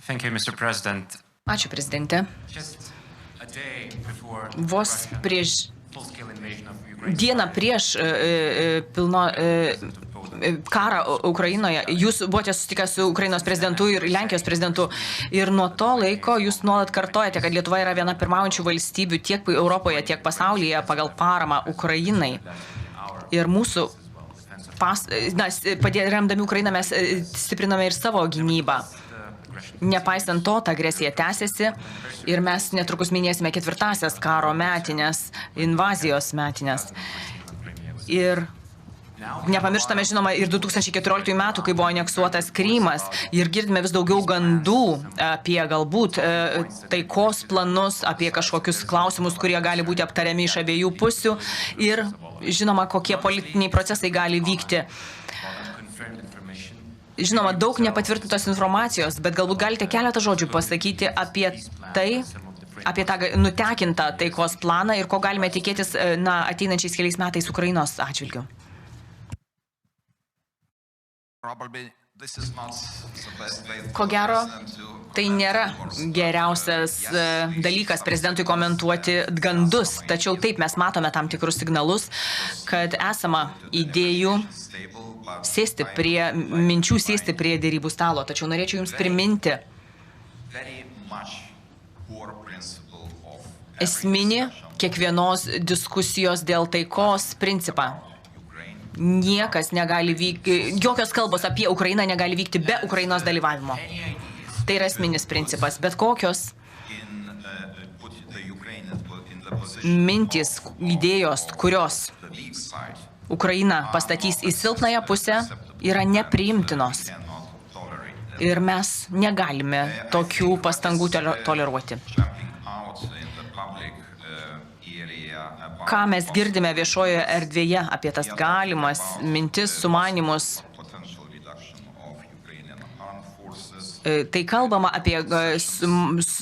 Thank you, Mr. President. Ačiū, prezidente. Just a day before Vos prieš full-scale invasion of Ukraine, dieną prieš karą Ukrainoje, jūs buvote susitikęs su Ukrainos prezidentu ir Lenkijos prezidentu. Ir nuo to laiko jūs nuolat kartojate, kad Lietuva yra viena pirmaujančių valstybių tiek Europoje, tiek pasaulyje pagal paramą Ukrainai. Ir mūsų remdami Ukrainą mes stipriname ir savo gynybą. Nepaisant to, ta agresija tęsiasi ir mes netrukus minėsime 4-asias karo metinės, invazijos metinės. Ir nepamirštame, žinoma, ir 2014 metų, kai buvo aneksuotas Krymas, ir girdime vis daugiau gandų apie galbūt taikos planus, apie kažkokius klausimus, kurie gali būti aptariami iš abiejų pusių ir, žinoma, kokie politiniai procesai gali vykti. Žinoma, daug nepatvirtintos informacijos, bet galbūt galite keletą žodžių pasakyti apie tai, apie tą nutekintą taikos planą ir ko galime tikėtis ateinančiais keliais metais Ukrainos atžvilgiu. Ko gero, tai nėra geriausias dalykas prezidentui komentuoti gandus, tačiau taip mes matome tam tikrus signalus, kad esama idėjų sėsti prie dėrybų stalo. Tačiau norėčiau Jums priminti esminį kiekvienos diskusijos dėl taikos principą. Niekas negali vykti, jokios kalbos apie Ukrainą negali vykti be Ukrainos dalyvavimo. Tai yra esminis principas, bet kokios mintys, idėjos, kurios Ukraina pastatys į silpnąją pusę, yra nepriimtinos. Ir mes negalime tokių pastangų toleruoti. Ką mes girdime viešojoje erdvėje apie tas galimas mintis, sumanymus, tai kalbama apie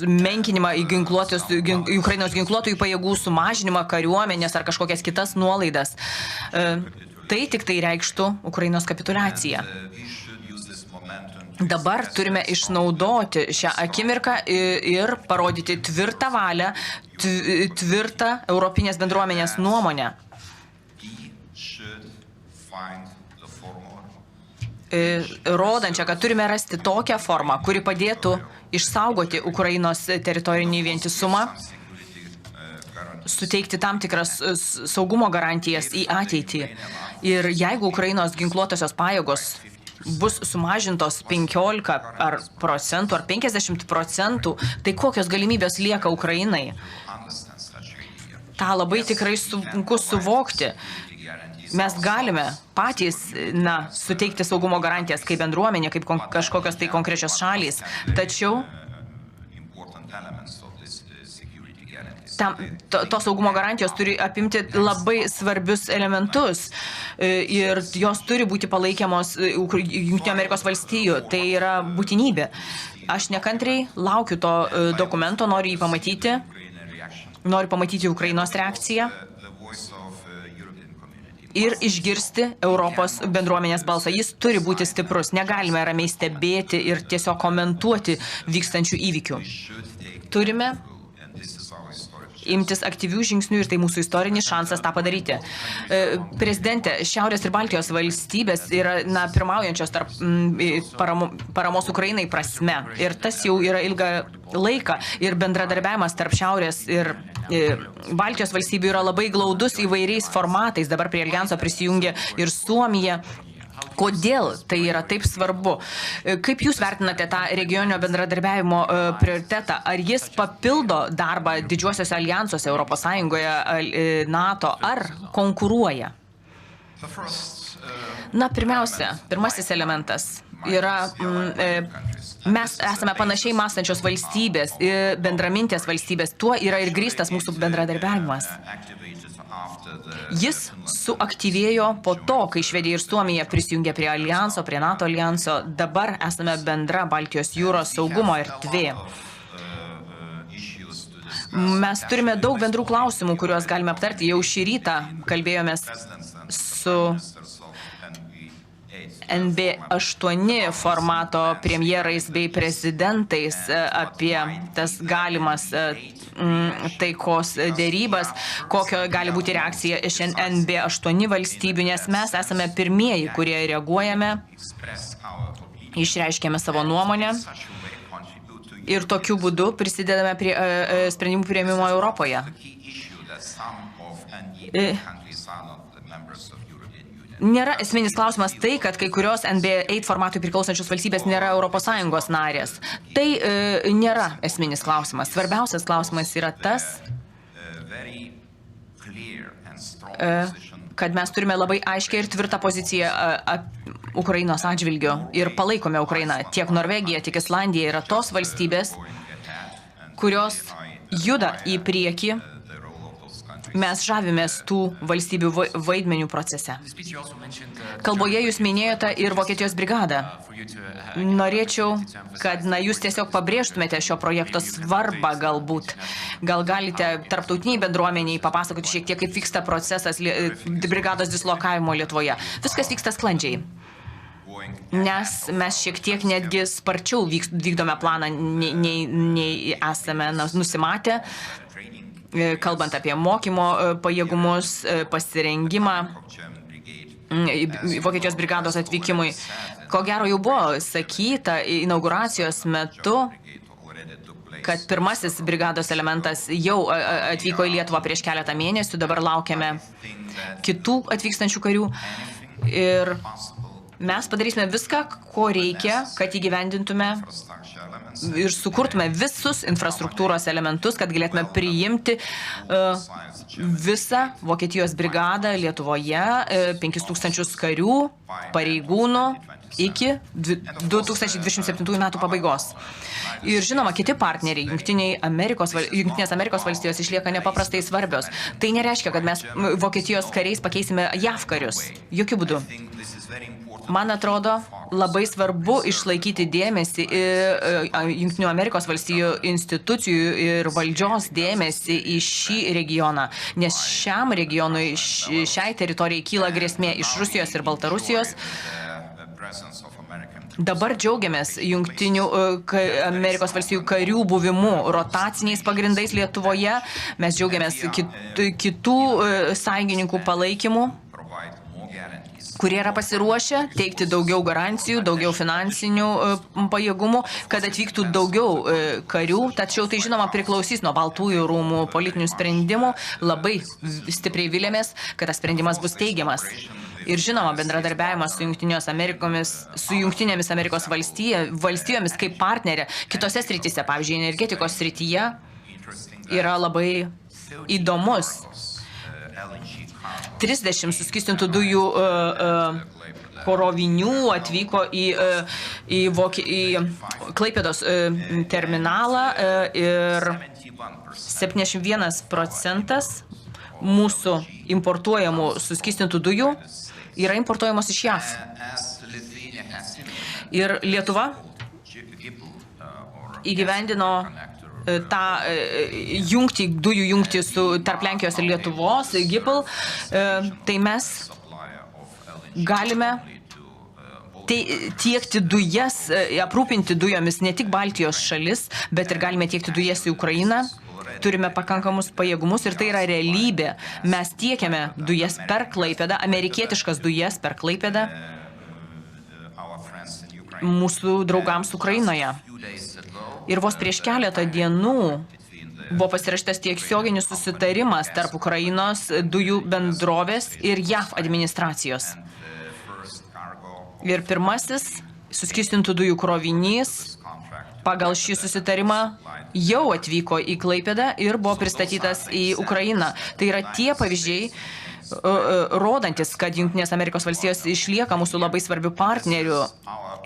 menkinimą Ukrainos ginkluotųjų pajėgų, sumažinimą kariuomenės ar kažkokias kitas nuolaidas. Tai tik tai reikštų Ukrainos kapituliaciją. Dabar turime išnaudoti šią akimirką ir parodyti tvirtą valią, tvirtą Europinės bendruomenės nuomonę. Rodančią, kad turime rasti tokią formą, kuri padėtų išsaugoti Ukrainos teritorinį vientisumą, suteikti tam tikras saugumo garantijas į ateitį. Ir jeigu Ukrainos ginkluotosios pajėgos bus sumažintos 15 procentų ar 50%, tai kokios galimybės lieka Ukrainai? Ta labai tikrai sunku suvokti. Mes galime patys suteikti saugumo garantijas kaip bendruomenė, kaip kažkokios tai konkrečios šalys, tačiau tos saugumo garantijos turi apimti labai svarbius elementus ir jos turi būti palaikiamos Jungtinių Amerikos valstijų. Tai yra būtinybė. Aš nekantriai laukiu to dokumento, noriu jį pamatyti, noriu pamatyti Ukrainos reakciją ir išgirsti Europos bendruomenės balsą. Jis turi būti stiprus. Negalime ramiai stebėti ir tiesiog komentuoti vykstančių įvykių. Turime imtis aktyvių žingsnių ir tai mūsų istorinis šansas tą padaryti. Prezidente, Šiaurės ir Baltijos valstybės yra pirmaujančios tarp paramos Ukrainai prasme. Ir tas jau yra ilgą laiką. Ir bendradarbiavimas tarp Šiaurės ir Baltijos valstybių yra labai glaudus įvairiais formatais. Dabar prie aljanso prisijungia ir Suomija. Kodėl tai yra taip svarbu? Kaip Jūs vertinate tą regioninio bendradarbiavimo prioritetą? Ar jis papildo darbą didžiuosiuose aljansuose Europos Sąjungoje, NATO, ar konkuruoja? Pirmiausia, pirmasis elementas yra, mes esame panašiai mąstančios valstybės, bendramintės valstybės, tuo yra ir grįstas mūsų bendradarbiavimas. Jis suaktyvėjo po to, kai Švedija ir Suomija prisijungė prie alijanso, prie NATO alijanso. Dabar esame bendra Baltijos jūros saugumo erdvė. Mes turime daug bendrų klausimų, kuriuos galime aptarti. Jau šį rytą kalbėjomės su NB8 formato premjerais bei prezidentais apie tas galimas taikos dėrybas, kokio gali būti reakcija iš NB8 valstybių, nes mes esame pirmieji, kurie reaguojame, išreiškėme savo nuomonę ir tokiu būdu prisidedame prie sprendimų priėmimo Europoje. Nėra esminis klausimas tai, kad kai kurios NB8 formatui priklausančios valstybės nėra ES narės. Tai nėra esminis klausimas. Svarbiausias klausimas yra tas, kad mes turime labai aiškią ir tvirtą poziciją Ukrainos atžvilgiu ir palaikome Ukrainą. Tiek Norvegija, tiek Islandija yra tos valstybės, kurios juda į priekį. Mes žavimės tų valstybių vaidmenių procese. Kalboje jūs minėjote ir Vokietijos brigadą. Norėčiau, kad jūs tiesiog pabrėžtumėte šio projekto svarbą galbūt. Gal galite tarptautiniai bendruomeniai papasakoti šiek tiek, kaip vyksta procesas brigados dislokavimo Lietuvoje. Viskas vyksta sklandžiai. Nes mes šiek tiek netgi sparčiau vykdome planą, nei esame nusimatę. Kalbant apie mokymo pajėgumus, pasirengimą Vokietijos brigados atvykimui. Ko gero jau buvo sakyta inauguracijos metu, kad pirmasis brigados elementas jau atvyko į Lietuvą prieš keletą mėnesių, dabar laukiame kitų atvykstančių karių. Ir mes padarysime viską, ko reikia, kad įgyvendintume ir sukurtume visus infrastruktūros elementus, kad galėtume priimti visą Vokietijos brigadą Lietuvoje, 5000 karių, pareigūnų iki 2027 metų pabaigos. Ir žinoma, kiti partneriai, Jungtinės Amerikos valstijos išlieka nepaprastai svarbios. Tai nereiškia, kad mes Vokietijos kariais pakeisime JAV karius. Jokių būdų. Man atrodo, labai svarbu išlaikyti dėmesį Jungtinių Amerikos valstijų institucijų ir valdžios dėmesį į šį regioną, nes šiam regionui, šiai teritorijai kyla grėsmė iš Rusijos ir Baltarusijos. Dabar džiaugiamės Jungtinių Amerikos valstijų karių buvimu rotaciniais pagrindais Lietuvoje. Mes džiaugiamės kitų sąjungininkų palaikymu, kurie yra pasiruošę teikti daugiau garancijų, daugiau finansinių pajėgumų, kad atvyktų daugiau karių, tačiau tai žinoma priklausys nuo Baltųjų rūmų politinių sprendimų. Labai stipriai vilėmės, kad tas sprendimas bus teigiamas. Ir žinoma, bendradarbiavimas su Jungtinėmis Amerikos valstijomis kaip partnerė kitose srityse, pavyzdžiui, energetikos srityje, yra labai įdomus. 30 suskystintų dujų krovinių atvyko į Klaipėdos terminalą ir 71% mūsų importuojamų suskystintų dujų yra importuojamos iš JAV. Ir Lietuva įgyvendino tą dujų jungtį tarp Lenkijos ir Lietuvos, GIPL, tai mes galime tiekti dujas, aprūpinti dujomis ne tik Baltijos šalis, bet ir galime tiekti dujas į Ukrainą. Turime pakankamus pajėgumus ir tai yra realybė. Mes tiekiame dujas per Klaipėdą, amerikietiškas dujas per Klaipėdą mūsų draugams Ukrainoje. Ir vos prieš keletą dienų buvo pasirašytas tiesioginis susitarimas tarp Ukrainos dujų bendrovės ir JAV administracijos. Ir pirmasis suskystintų dujų krovinys pagal šį susitarimą jau atvyko į Klaipėdą ir buvo pristatytas į Ukrainą. Tai yra tie pavyzdžiai, rodantis, kad Jungtinės Amerikos valstijos išlieka mūsų labai svarbių partnerių,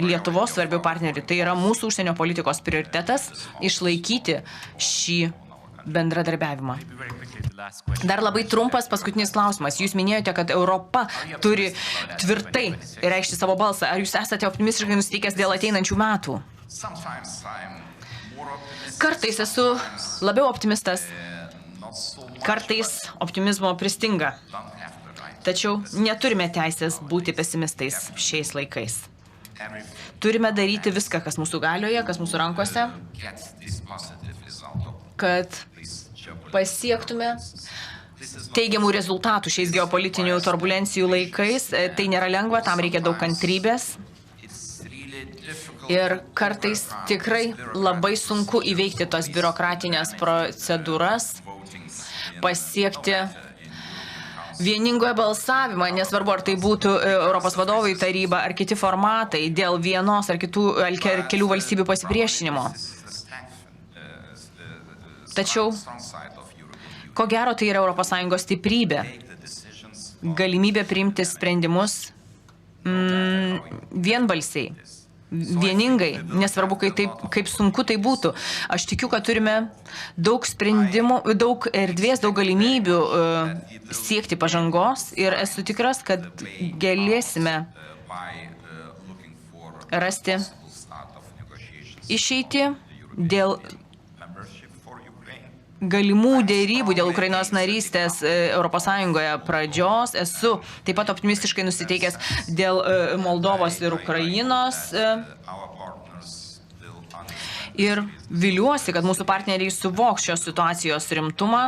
Lietuvos svarbių partnerių. Tai yra mūsų užsienio politikos prioritetas išlaikyti šį bendradarbiavimą. Dar labai trumpas paskutinis klausimas. Jūs minėjote, kad Europa turi tvirtai reikšti savo balsą. Ar jūs esate optimistiškai nusiteikęs dėl ateinančių metų? Kartais esu labiau optimistas, kartais optimizmo pristinga. Tačiau neturime teisės būti pesimistais šiais laikais. every Turime daryti viską, kas mūsų galioje, kas mūsų rankose, get this positive result of kad this geopolitical. pasiektume This is not teigiamų rezultatų šiais geopolitinių turbulencijų laikais. Tai nėra lengva, tam reikia daug kantrybės. it's really difficult Ir kartais tikrai labai sunku įveikti tos biurokratinės procedūras, pasiekti vieningoje balsavimą, nesvarbu, ar tai būtų Europos vadovai taryba ar kiti formatai dėl vienos ar kelių valstybių pasipriešinimo. Tačiau, ko gero, tai yra ES stiprybė, galimybė priimti sprendimus vienbalsiai, vieningai, nesvarbu, kaip sunku tai būtų. Aš tikiu, kad turime daug sprendimų, daug erdvės, daug galimybių siekti pažangos ir esu tikras, kad galėsime rasti išeitį dėl galimų dėrybų dėl Ukrainos narystės ES pradžios. Esu taip pat optimistiškai nusiteikęs dėl Moldovos ir Ukrainos ir viliuosi, kad mūsų partneriai suvoks šios situacijos rimtumą,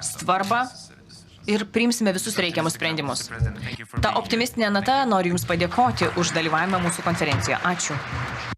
svarbą ir priimsime visus reikiamus sprendimus. President, thank you for Ta being here. optimistinė nata noriu Jums padėkoti už dalyvavimą mūsų konferencijoje. Ačiū.